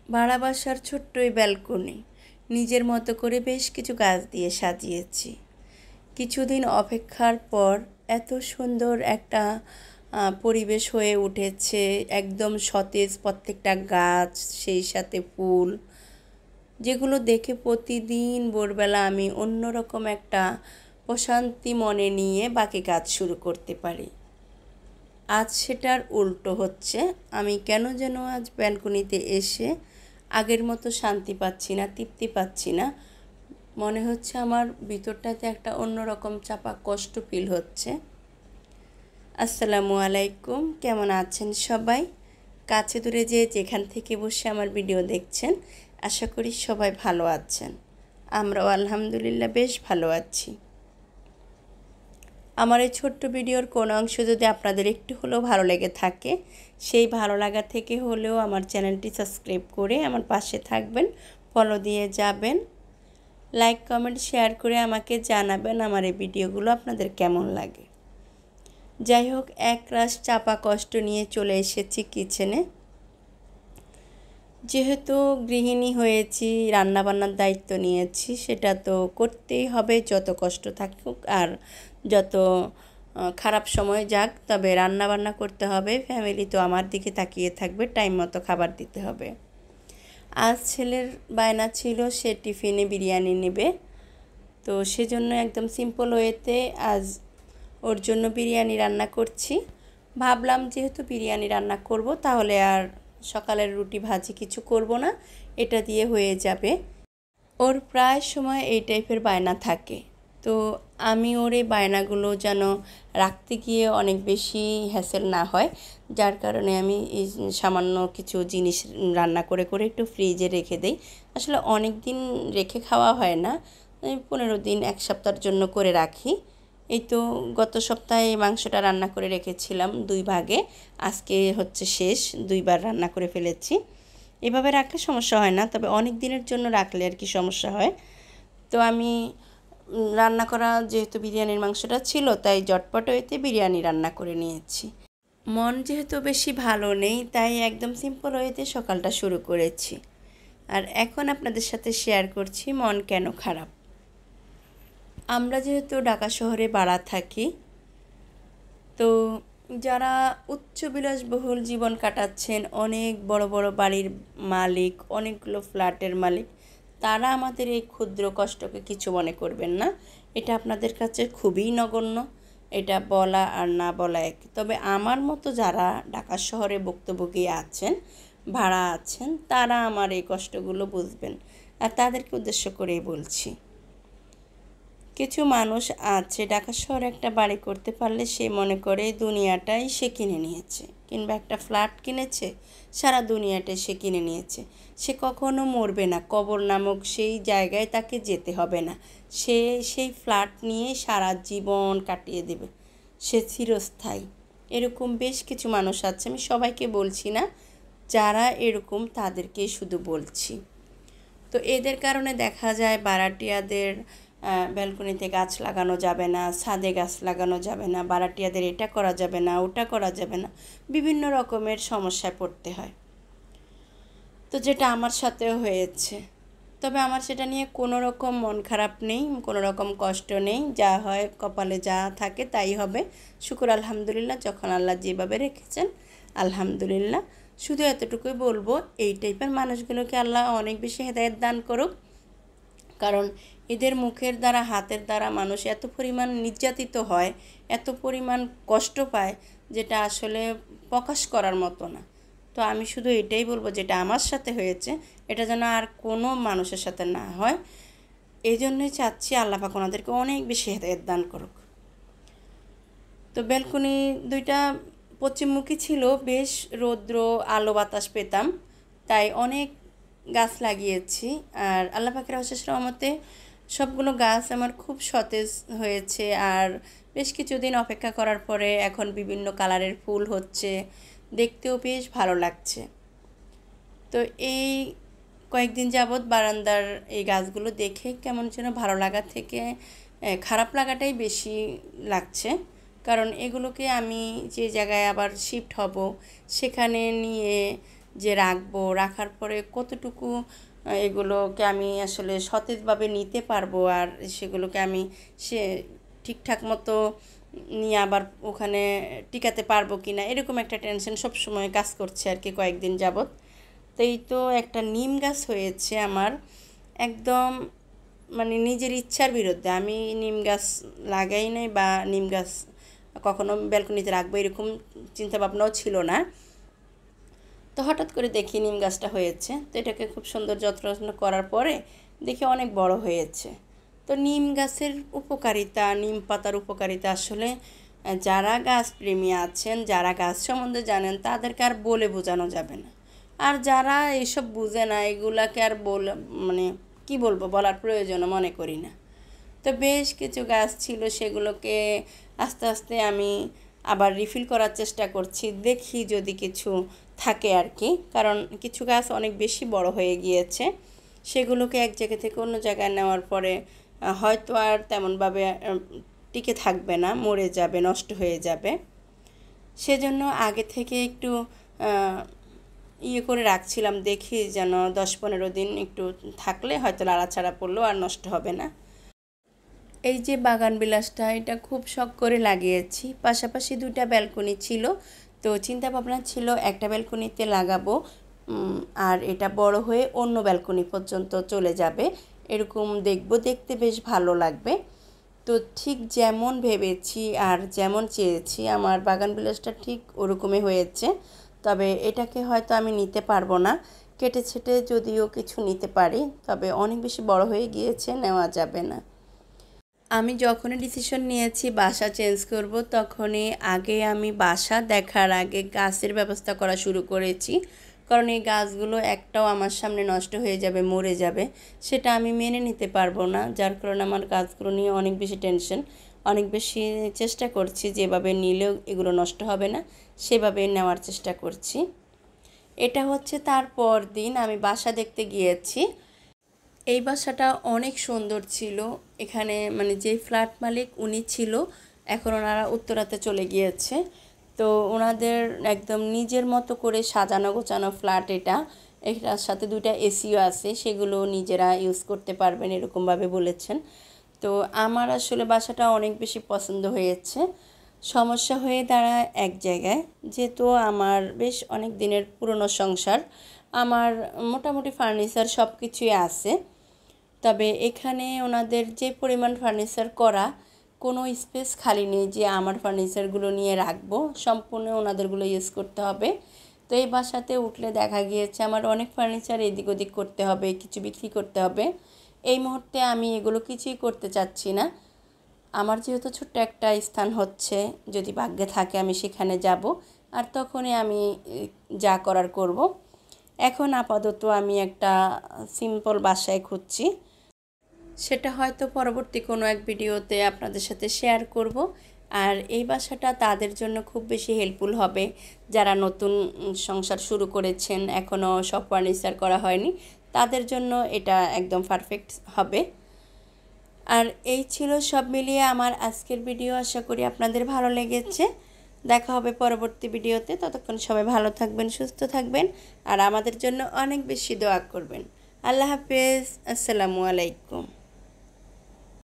ভাড়া বাসার ছোট্ট এই ব্যালকনি নিজের মতো করে বেশ কিছু গাছ দিয়ে সাজিয়েছি। কিছুদিন অপেক্ষার পর এত সুন্দর একটা পরিবেশ হয়ে উঠেছে, একদম সতেজ প্রত্যেকটা গাছ, সেই সাথে ফুল, যেগুলো দেখে প্রতিদিন ভোরবেলা আমি অন্যরকম একটা প্রশান্তি মনে নিয়ে বাকি কাজ শুরু করতে পারি। আজ সেটার উল্টো হচ্ছে। আমি কেন যেন আজ ব্যালকনিতে এসে আগের মতো শান্তি পাচ্ছি না, তৃপ্তি পাচ্ছি না। মনে হচ্ছে আমার ভিতরটাতে একটা অন্যরকম চাপা কষ্ট ফিল হচ্ছে। আসসালামু আলাইকুম, কেমন আছেন সবাই? কাছে দূরে যেখান থেকে বসে আমার ভিডিও দেখছেন, আশা করি সবাই ভালো আছেন। আমরাও আলহামদুলিল্লাহ বেশ ভালো আছি। আমার এই ছোট্ট ভিডিওর কোনো অংশ যদি আপনাদের একটু হলেও ভালো লেগে থাকে, সেই ভালো লাগা থেকে হলেও আমার চ্যানেলটি সাবস্ক্রাইব করে আমার পাশে থাকবেন, ফলো দিয়ে যাবেন, লাইক কমেন্ট শেয়ার করে আমাকে জানাবেন আমার এই ভিডিওগুলো আপনাদের কেমন লাগে। যাই হোক, একরাশ চাপা কষ্ট নিয়ে চলে এসেছি কিচেনে। যেহেতু গৃহিণী হয়েছি, রান্নাবান্নার দায়িত্ব নিয়েছি, সেটা তো করতেই হবে, যত কষ্ট থাকুক আর যত খারাপ সময় যাক, তবে রান্নাবান্না করতে হবে। ফ্যামিলি তো আমার দিকে তাকিয়ে থাকবে, টাইম মতো খাবার দিতে হবে। আজ ছেলের বায়না ছিল সে টিফিনে বিরিয়ানি নেবে, তো সেজন্য একদম সিম্পল ওয়েতে আজ ওর জন্য বিরিয়ানি রান্না করছি। ভাবলাম যেহেতু বিরিয়ানি রান্না করব, তাহলে আর সকালের রুটি ভাজি কিছু করব না, এটা দিয়ে হয়ে যাবে। ওর প্রায় সময় এই টাইপের বায়না থাকে, তো আমি ওর এই বায়নাগুলো যেন রাখতে গিয়ে অনেক বেশি হ্যাসেল না হয়, যার কারণে আমি এই সামান্য কিছু জিনিস রান্না করে করে একটু ফ্রিজে রেখে দেই। আসলে অনেক দিন রেখে খাওয়া হয় না, 15 দিন, এক সপ্তাহের জন্য করে রাখি। এই তো গত সপ্তাহে মাংসটা রান্না করে রেখেছিলাম 2 ভাগে, আজকে হচ্ছে শেষ, 2বার রান্না করে ফেলেছি। এভাবে রাখলে সমস্যা হয় না, তবে অনেক দিনের জন্য রাখলে আর কি সমস্যা হয়। তো আমি রান্না করা যেহেতু বিরিয়ানির মাংসটা ছিল, তাই ঝটপট হইতে বিরিয়ানি রান্না করে নিয়েছি। মন যেহেতু বেশি ভালো নেই, তাই একদম সিম্পল ওয়েতে সকালটা শুরু করেছি। আর এখন আপনাদের সাথে শেয়ার করছি মন কেন খারাপ। আমরা যেহেতু ঢাকা শহরে ভাড়া থাকি, তো যারা উচ্চ বিলাসবহুল জীবন কাটাচ্ছেন, অনেক বড় বড় বাড়ির মালিক, অনেকগুলো ফ্ল্যাটের মালিক, তারা আমাদের এই ক্ষুদ্র কষ্টকে কিছু মনে করবেন না। এটা আপনাদের কাছে খুবই নগণ্য, এটা বলা আর না বলা এক। তবে আমার মতো যারা ঢাকা শহরে ভুক্তভোগী আছেন, ভাড়া আছেন, তারা আমার এই কষ্টগুলো বুঝবেন, আর তাদেরকে উদ্দেশ্য করেই বলছি। কিছু মানুষ আছে ঢাকা শহরে একটা বাড়ি করতে পারলে সে মনে করে দুনিয়াটাই সে কিনে নিয়েছে, কিংবা একটা ফ্ল্যাট কিনেছে, সারা দুনিয়াটাই সে কিনে নিয়েছে। সে কখনো মরবে না, কবর নামক সেই জায়গায় তাকে যেতে হবে না, সে সেই ফ্ল্যাট নিয়ে সারা জীবন কাটিয়ে দেবে, সে চিরস্থায়ী। এরকম বেশ কিছু মানুষ আছে, আমি সবাইকে বলছি না, যারা এরকম তাদেরকেই শুধু বলছি। তো এদের কারণে দেখা যায় ভাড়াটিয়াদের ব্যালকনিতে গাছ লাগানো যাবে না, ছাদে গাছ লাগানো যাবে না, ভাড়াটিয়াদের এটা করা যাবে না, ওটা করা যাবে না, বিভিন্ন রকমের সমস্যায় পড়তে হয়। তো যেটা আমার সাথেও হয়েছে, তবে আমার সেটা নিয়ে কোনো রকম মন খারাপ নেই, কোনো রকম কষ্ট নেই। যা হয় কপালে যা থাকে তাই হবে। শুকর আলহামদুলিল্লাহ, যখন আল্লাহ যেভাবে রেখেছেন আলহামদুলিল্লাহ। শুধু এতটুকুই বলবো, এই টাইপের মানুষগুলোকে আল্লাহ অনেক বেশি হেদায়েত দান করুক, কারণ এদের মুখের দ্বারা, হাতের দ্বারা মানুষ এত পরিমাণ নির্যাতিত হয়, এত পরিমাণ কষ্ট পায়, যেটা আসলে প্রকাশ করার মতো না। তো আমি শুধু এটাই বলবো, যেটা আমার সাথে হয়েছে এটা যেন আর কোনো মানুষের সাথে না হয়। এই জন্যই চাচ্ছি আল্লাহ পাক ওনাদেরকে অনেক বেশি হেদায়েত দান করুক। তো ব্যালকনি দুইটা পশ্চিমমুখী ছিল, বেশ রৌদ্র আলো বাতাস পেতাম, তাই অনেক গাছ লাগিয়েছি। আর আল্লাহ পাকের অশেষ রহমতে সবগুলো গাছ আমার খুব সতেজ হয়েছে, আর বেশ কিছুদিন অপেক্ষা করার পরে এখন বিভিন্ন কালারের ফুল হচ্ছে, দেখতেও বেশ ভালো লাগছে। তো এই কয়েকদিন যাবৎ বারান্দার এই গাছগুলো দেখে কেমন যেন ভালো লাগা থেকে খারাপ লাগাটাই বেশি লাগছে, কারণ এগুলোকে আমি যে জায়গায় আবার শিফট হব, সেখানে নিয়ে যে রাখবো, রাখার পরে কতটুকু এগুলোকে আমি আসলে সতেজভাবে নিতে পারবো, আর সেগুলোকে আমি সে ঠিকঠাক মতো নিয়ে আবার ওখানে টিকাতে পারবো কি না, এরকম একটা টেনশন সবসময় কাজ করছে আর কি কয়েকদিন যাবৎ। তো এই তো একটা নিম গাছ হয়েছে আমার, একদম মানে নিজের ইচ্ছার বিরুদ্ধে। আমি নিম গাছ লাগাই নাই বা নিম গাছ কখনো ব্যালকনিতে রাখবো এরকম চিন্তাভাবনাও ছিল না। তো হঠাৎ করে দেখি নিম গাছটা হয়েছে, তো এটাকে খুব সুন্দর যত্ন করার পরে দেখি অনেক বড় হয়েছে। তো নিম গাছের উপকারিতা, নিম পাতার উপকারিতা আসলে যারা গাছপ্রেমী আছেন, যারা গাছ সম্বন্ধে জানেন তাদেরকে আর বলে বোঝানো যাবে না। আর যারা এইসব বুঝে না এগুলাকে আর মানে কি বলবো, বলার প্রয়োজনও মনে করি না। তো বেশ কিছু গাছ ছিল, সেগুলোকে আস্তে আস্তে আমি আবার রিফিল করার চেষ্টা করছি, দেখি যদি কিছু থাকে আর কি। কারণ কিছু গাছ অনেক বেশি বড় হয়ে গিয়েছে, সেগুলোকে এক জায়গা থেকে অন্য জায়গায় নেওয়ার পরে হয়তো আর তেমনভাবে টিকে থাকবে না, মরে যাবে, নষ্ট হয়ে যাবে। সেজন্য আগে থেকে একটু ইয়ে করে রাখছিলাম, দেখি যেন 10-15 দিন একটু থাকলে হয়তো নাড়াচাড়া পড়লেও আর নষ্ট হবে না। এই যে বাগান বিলাসটা, এটা খুব শখ করে লাগিয়েছি। পাশাপাশি 2টা ব্যালকনি ছিল, তো চিন্তা ভাবনা ছিল একটা ব্যালকনিতে লাগাবো, আর এটা বড় হয়ে অন্য ব্যালকনি পর্যন্ত চলে যাবে, এরকম দেখতে বেশ ভালো লাগবে। তো ঠিক যেমন ভেবেছি আর যেমন চেয়েছি আমার বাগান বিলাসটা ঠিক ওরকমই হয়েছে। তবে এটাকে হয়তো আমি নিতে পারবো না, কেটে ছেটে যদিও কিছু নিতে পারি, তবে অনেক বেশি বড় হয়ে গিয়েছে, নেওয়া যাবে না। আমি যখনই ডিসিশন নিয়েছি বাসা চেঞ্জ করব, তখনই আগে আমি বাসা দেখার আগে গাছের ব্যবস্থা করা শুরু করেছি। কারণ এই গাছগুলো একটাও আমার সামনে নষ্ট হয়ে যাবে, মরে যাবে, সেটা আমি মেনে নিতে পারবো না। যার কারণে আমার গাছগুলো নিয়ে অনেক বেশি টেনশন, অনেক বেশি চেষ্টা করছি যেভাবে নিলেও এগুলো নষ্ট হবে না সেভাবে নেওয়ার চেষ্টা করছি। এটা হচ্ছে তারপর দিন আমি বাসা দেখতে গিয়েছি। এই বাসাটা অনেক সুন্দর ছিল। এখানে মানে যে ফ্ল্যাট মালিক উনি ছিল, এখন ওনারা উত্তরাতে চলে গিয়েছে। তো ওনাদের একদম নিজের মতো করে সাজানো গোছানো ফ্ল্যাট এটা। এটার সাথে 2টা এসিও আছে, সেগুলো নিজেরা ইউজ করতে পারবেন এরকমভাবে বলেছেন। তো আমার আসলে বাসাটা অনেক বেশি পছন্দ হয়েছে। সমস্যা হয়ে দাঁড়ায় এক জায়গায়, যেহেতু আমার বেশ অনেক দিনের পুরনো সংসার, আমার মোটামুটি ফার্নিচার সব কিছুই আছে। তবে এখানে ওনাদের যে পরিমাণ ফার্নিচার করা, কোনো স্পেস খালি নেই যে আমার ফার্নিচারগুলো নিয়ে রাখবো, সম্পূর্ণ ওনাদেরগুলো ইউজ করতে হবে। তো এই বাসাতে উঠলে দেখা গিয়েছে আমার অনেক ফার্নিচার এদিক ওদিক করতে হবে, কিছু বিক্রি করতে হবে। এই মুহূর্তে আমি এগুলো কিছুই করতে চাচ্ছি না। আমার যেহেতু ছোট্ট একটা স্থান হচ্ছে, যদি ভাগ্যে থাকে আমি সেখানে যাব, আর তখনই আমি যা করার করব। এখন আপাতত আমি একটা সিম্পল বাসায় খুঁজছি, সেটা হয়তো পরবর্তী কোনো এক ভিডিওতে আপনাদের সাথে শেয়ার করব। আর এই বাসাটা তাদের জন্য খুব বেশি হেল্পফুল হবে যারা নতুন সংসার শুরু করেছেন, এখনও সব ফার্নিচার করা হয়নি, তাদের জন্য এটা একদম পারফেক্ট হবে। আর এই ছিল সব মিলিয়ে আমার আজকের ভিডিও, আশা করি আপনাদের ভালো লেগেছে। দেখা হবে পরবর্তী ভিডিওতে, ততক্ষণ সবাই ভালো থাকবেন, সুস্থ থাকবেন, আর আমাদের জন্য অনেক বেশি দোয়া করবেন। আল্লাহ হাফেজ, আসসালামু আলাইকুম।